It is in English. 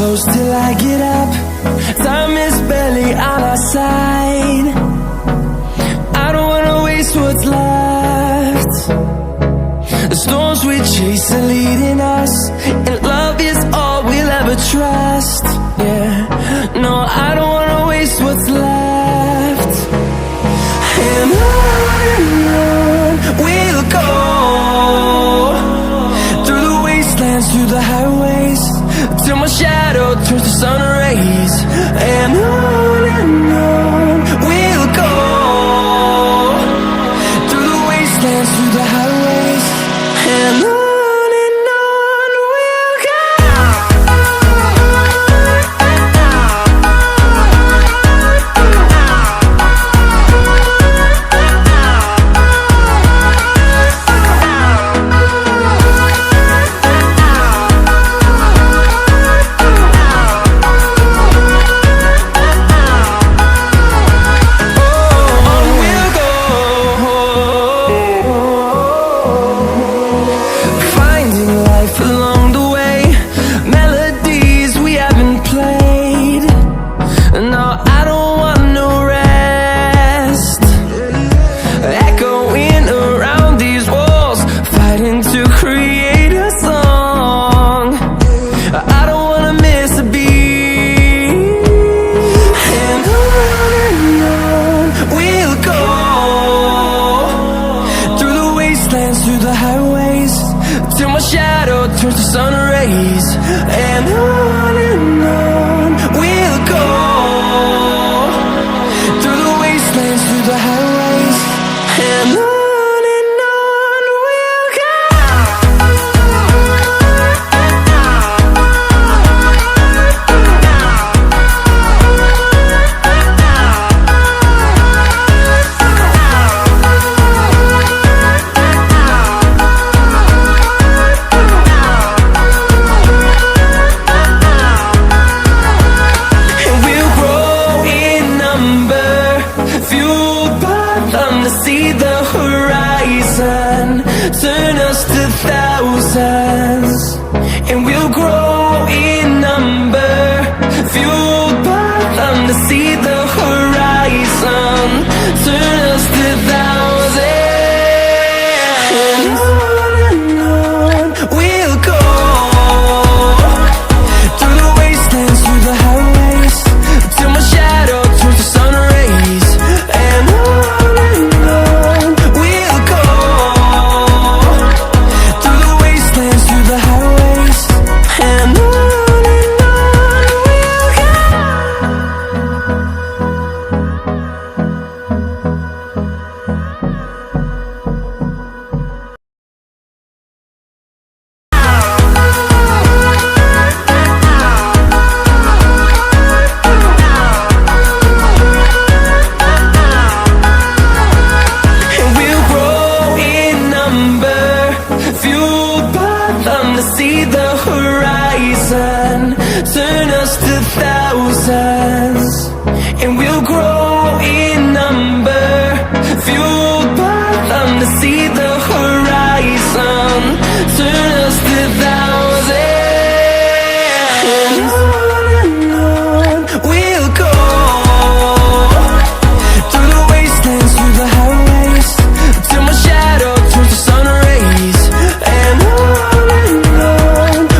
close till I get up. Time is barely on our side. I don't wanna waste what's left. The storms we chase are leading us, and love is all we'll ever trust. Yeah, no, I don't wanna waste what's left. And on we'll go, through the wastelands, through the highways, till my shadow turns to sun rays. And on we'll go, through the wastelands, through the highways, and on we'll go. Through the highways, till my shadow turns to sun rays. And on we'll go, through the wastelands, through the highways, and on we'll go. See the horizon, turn us to thousands, and we'll grow in number, fueled by them to see the